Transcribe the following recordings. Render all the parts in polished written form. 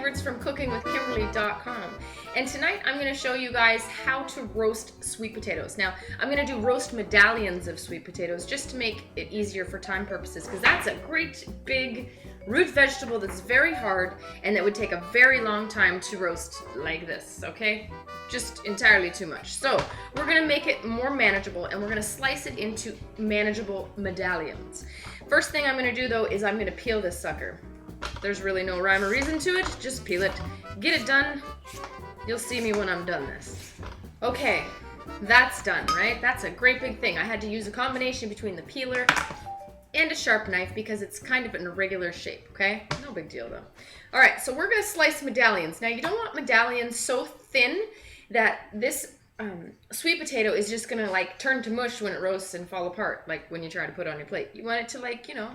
Edwards from cookingwithkimberly.com, and tonight I'm going to show you guys how to roast sweet potatoes. Now, I'm going to do roast medallions of sweet potatoes just to make it easier for time purposes, because that's a great big root vegetable that's very hard and that would take a very long time to roast like this, okay? Just entirely too much. So we're going to make it more manageable, and we're going to slice it into manageable medallions. First thing I'm going to do though is I'm going to peel this sucker. There's really no rhyme or reason to it, just peel it. Get it done. You'll see me when I'm done this. Okay, that's done, right? That's a great big thing. I had to use a combination between the peeler and a sharp knife because it's kind of an irregular shape, okay? No big deal though. All right, so we're gonna slice medallions. Now you don't want medallions so thin that this sweet potato is just gonna like turn to mush when it roasts and fall apart, like when you try to put it on your plate. You want it to, like, you know,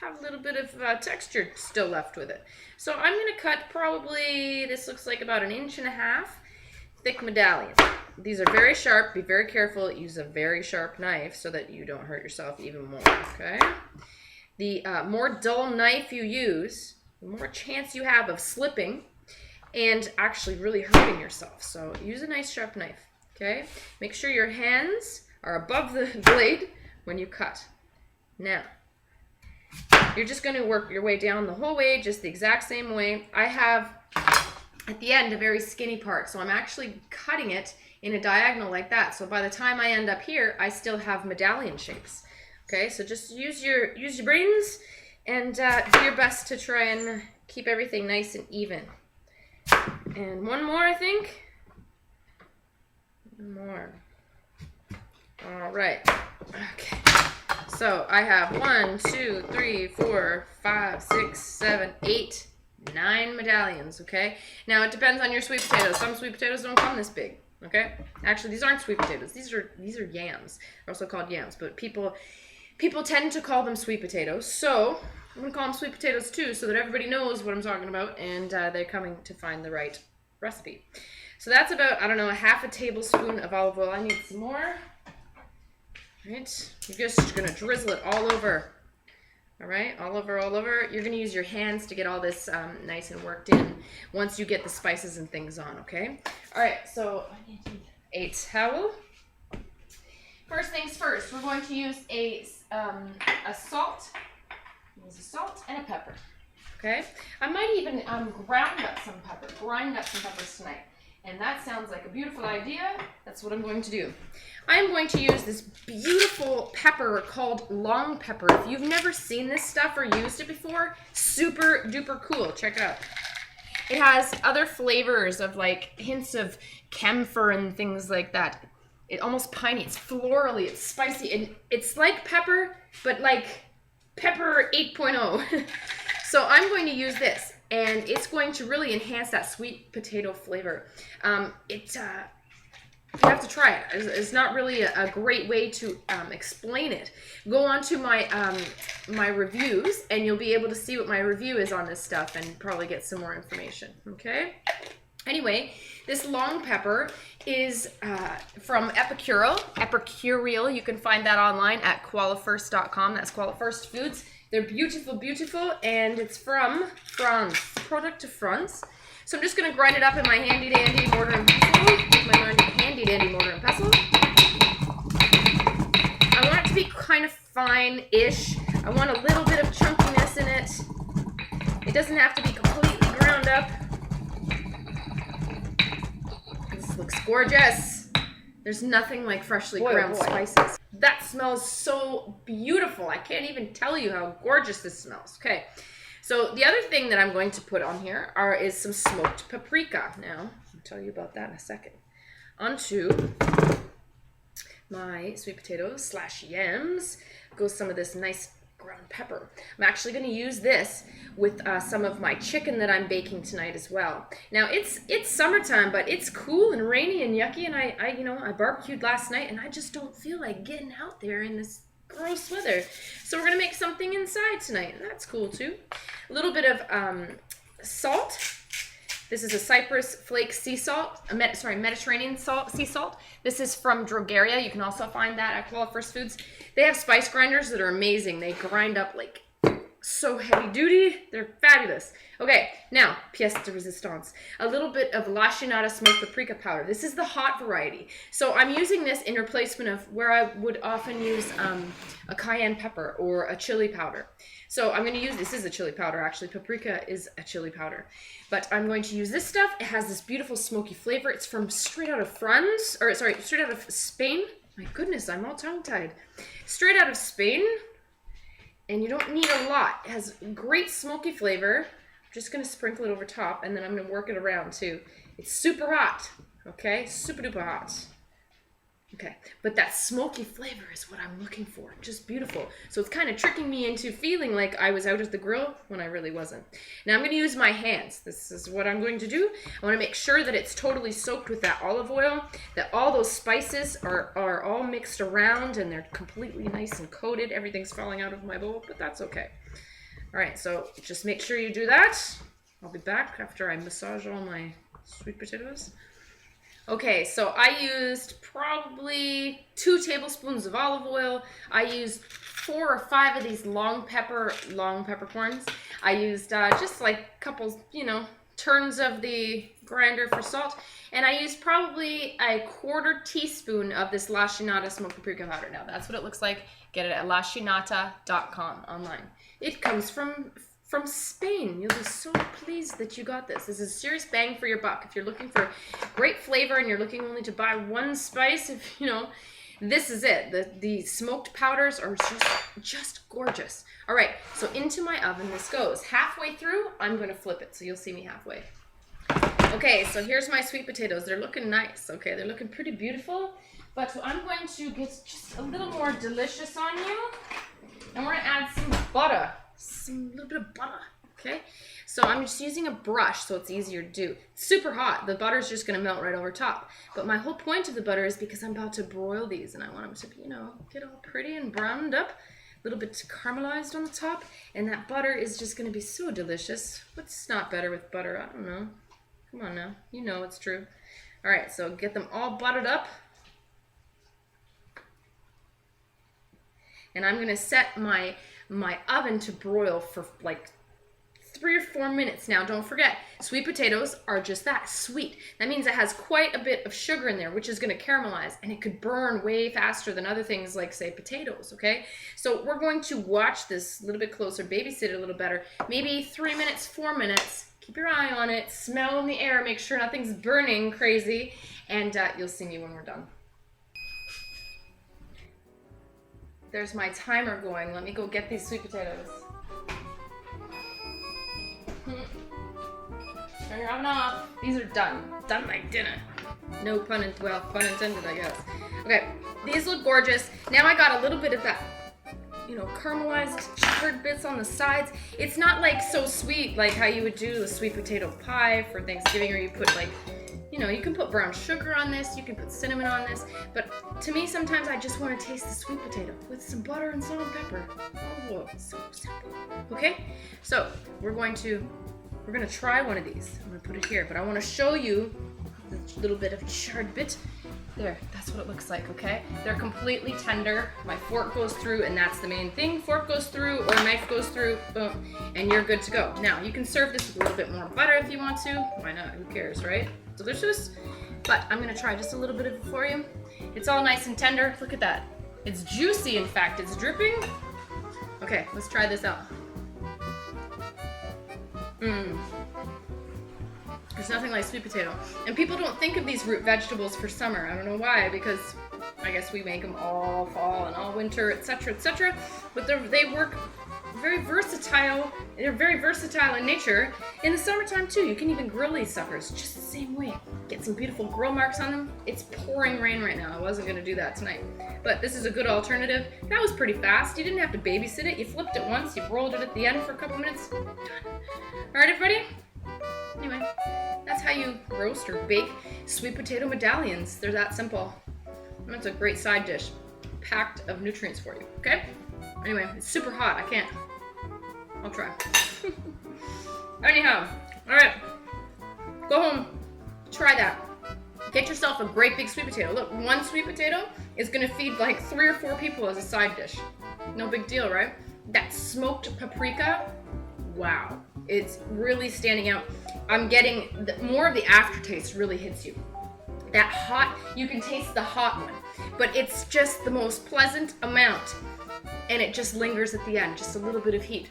have a little bit of texture still left with it. So I'm gonna cut probably, this looks like about 1.5 inches thick medallion. These are very sharp. Be very careful. Use a very sharp knife so that you don't hurt yourself even more, okay? The more dull knife you use, the more chance you have of slipping and actually really hurting yourself. So use a nice sharp knife, okay? Make sure your hands are above the blade when you cut. Now, you're just going to work your way down the whole way, just the exact same way. I have at the end a very skinny part, so I'm actually cutting it in a diagonal like that. So by the time I end up here, I still have medallion shapes. Okay, so just use your brains and do your best to try and keep everything nice and even. And one more, I think. One more. All right. Okay. So I have 1, 2, 3, 4, 5, 6, 7, 8, 9 medallions, okay? Now it depends on your sweet potatoes. Some sweet potatoes don't come this big, okay? Actually, these aren't sweet potatoes. These are yams. They're also called yams, but people tend to call them sweet potatoes. So I'm gonna call them sweet potatoes too, so that everybody knows what I'm talking about and they're coming to find the right recipe. So that's about, I don't know, 1/2 tablespoon of olive oil. I need some more. Right, you're just gonna drizzle it all over. All right, all over. You're gonna use your hands to get all this nice and worked in once you get the spices and things on, okay? All right, so I need a towel. First things first, we're going to use a salt. Use a salt and a pepper, okay? I might even grind up some peppers tonight. And that sounds like a beautiful idea. That's what I'm going to do. I am going to use this beautiful pepper called long pepper. If you've never seen this stuff or used it before, super duper cool. Check it out. It has other flavors of like hints of camphor and things like that. It's almost piney. It's florally. It's spicy. And it's like pepper, but like pepper 8.0. So I'm going to use this. And it's going to really enhance that sweet potato flavor. You have to try it. It's not really a great way to explain it. Go on to my my reviews, and you'll be able to see what my review is on this stuff and probably get some more information, okay? Anyway, this long pepper is from Epicurial. You can find that online at qualifirst.com. That's Qualifirst Foods. They're beautiful, beautiful, and it's from France, product of France. So I'm just going to grind it up in my handy-dandy mortar and pestle. Handy-dandy mortar and pestle. I want it to be kind of fine-ish. I want a little bit of chunkiness in it. It doesn't have to be completely ground up. This looks gorgeous. There's nothing like freshly ground spices. That smells so beautiful. I can't even tell you how gorgeous this smells. Okay, so the other thing that I'm going to put on here is some smoked paprika. Now, I'll tell you about that in a second. Onto my sweet potatoes / yams goes some of this nice ground pepper. I'm actually going to use this with some of my chicken that I'm baking tonight as well. Now it's summertime, but it's cool and rainy and yucky, and I barbecued last night, and I just don't feel like getting out there in this gross weather. So we're gonna make something inside tonight, and that's cool too. A little bit of salt. This is a cypress flake sea salt, Mediterranean sea salt. This is from Drogeria. You can also find that at Qualifirst Foods. They have spice grinders that are amazing. They grind up like so heavy duty. They're fabulous. Okay, now, pièce de résistance. A little bit of lachinata smoked paprika powder. This is the hot variety. So I'm using this in replacement of where I would often use a cayenne pepper or a chili powder. So I'm going to use, this is a chili powder actually. Paprika is a chili powder. But I'm going to use this stuff. It has this beautiful smoky flavor. It's from straight out of France, or sorry, straight out of Spain. My goodness, I'm all tongue-tied. Straight out of Spain. And you don't need a lot. It has great smoky flavor. I'm just going to sprinkle it over top, and then I'm going to work it around too. It's super hot, okay? Super duper hot. Okay, but that smoky flavor is what I'm looking for. Just beautiful. So it's kind of tricking me into feeling like I was out at the grill when I really wasn't. Now I'm going to use my hands. This is what I'm going to do. I want to make sure that it's totally soaked with that olive oil, that all those spices are all mixed around and they're completely nice and coated. Everything's falling out of my bowl, but that's okay. All right, so just make sure you do that. I'll be back after I massage all my sweet potatoes. Okay, so I used probably 2 tablespoons of olive oil. I used 4 or 5 of these long peppercorns. I used just like a couple, turns of the grinder for salt. And I used probably a 1/4 teaspoon of this lachinata smoked paprika powder. Now, that's what it looks like. Get it at lachinata.com online. It comes from Spain. You'll be so pleased that you got this. This is a serious bang for your buck. If you're looking for great flavor and you're looking only to buy one spice, this is it. The smoked powders are just gorgeous. All right, so into my oven this goes. Halfway through, I'm going to flip it, so you'll see me halfway. Okay, so here's my sweet potatoes. They're looking nice, okay? They're looking pretty beautiful, but I'm going to get just a little more delicious on you, and we're going to add some butter. Some little bit of butter, okay? So I'm just using a brush so it's easier to do. It's super hot. The butter's just going to melt right over top. But my whole point of the butter is because I'm about to broil these and I want them to, get all pretty and browned up. A little bit caramelized on the top. And that butter is just going to be so delicious. What's not better with butter? I don't know. Come on now. You know it's true. All right, so get them all buttered up. And I'm going to set my oven to broil for like 3 or 4 minutes. Now, don't forget, sweet potatoes are just that, sweet. That means it has quite a bit of sugar in there, which is going to caramelize, and it could burn way faster than other things like, say, potatoes, okay? So we're going to watch this a little bit closer, babysit it a little better, maybe 3 minutes, 4 minutes. Keep your eye on it, smell in the air, make sure nothing's burning crazy, and you'll see me when we're done. There's my timer going. Let me go get these sweet potatoes. Turn your oven off. These are done. Done like dinner. No pun intended, I guess. Okay, these look gorgeous. Now I got a little bit of that, caramelized checkered bits on the sides. It's not like so sweet like how you would do a sweet potato pie for Thanksgiving, or you put like, you can put brown sugar on this, you can put cinnamon on this, but to me sometimes I just want to taste the sweet potato with some butter and salt and pepper. Oh, so simple. Okay, so we're gonna try one of these. I'm gonna put it here, but I want to show you the little bit of charred bit. There, that's what it looks like, okay? They're completely tender. My fork goes through, and that's the main thing. Fork goes through, or knife goes through, boom, and you're good to go. Now, you can serve this with a little bit more butter if you want to. Why not? Who cares, right? Delicious. But I'm gonna try just a little bit of it for you. It's all nice and tender. Look at that. It's juicy, in fact. It's dripping. Okay, let's try this out. There's nothing like sweet potato. And people don't think of these root vegetables for summer. I don't know why, because I guess we make them all fall and all winter, etc., etc. But they work very versatile. They're very versatile in nature. In the summertime too, you can even grill these suckers just the same way. Get some beautiful grill marks on them. It's pouring rain right now. I wasn't gonna do that tonight, but this is a good alternative. That was pretty fast. You didn't have to babysit it. You flipped it once, you rolled it at the end for a couple minutes. Done. All right, everybody. Anyway, that's how you roast or bake sweet potato medallions. They're that simple. And that's a great side dish, packed of nutrients for you, okay? Anyway, it's super hot. I can't. I'll try. Anyhow, all right. Go home. Try that. Get yourself a great big sweet potato. Look, one sweet potato is going to feed like 3 or 4 people as a side dish. No big deal, right? that smoked paprika, wow, it's really standing out. I'm getting more of the aftertaste really hits you. That hot, you can taste the hot one, but it's just the most pleasant amount, and it just lingers at the end, just a little bit of heat.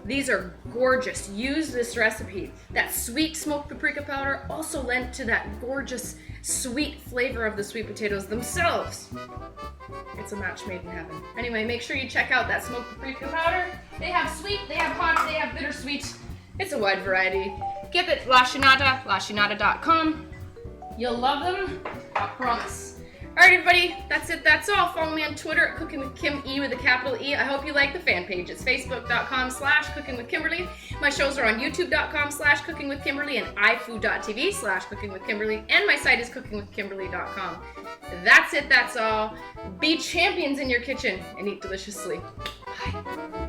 These are gorgeous. Use this recipe. That sweet smoked paprika powder also lent to that gorgeous sweet flavor of the sweet potatoes themselves. It's a match made in heaven. Anyway, make sure you check out that smoked paprika powder. They have sweet, they have hot, they have bittersweet. It's a wide variety. Give it lashinata, lashinata.com. You'll love them, I promise. All right, everybody, that's it. That's all. Follow me on Twitter at Cooking with Kim E with a capital E. I hope you like the fan page. It's facebook.com/cookingwithkimberly. My shows are on youtube.com/cookingwithkimberly and ifood.tv/cookingwithkimberly. And my site is cookingwithkimberly.com. That's it. That's all. Be champions in your kitchen and eat deliciously. Bye.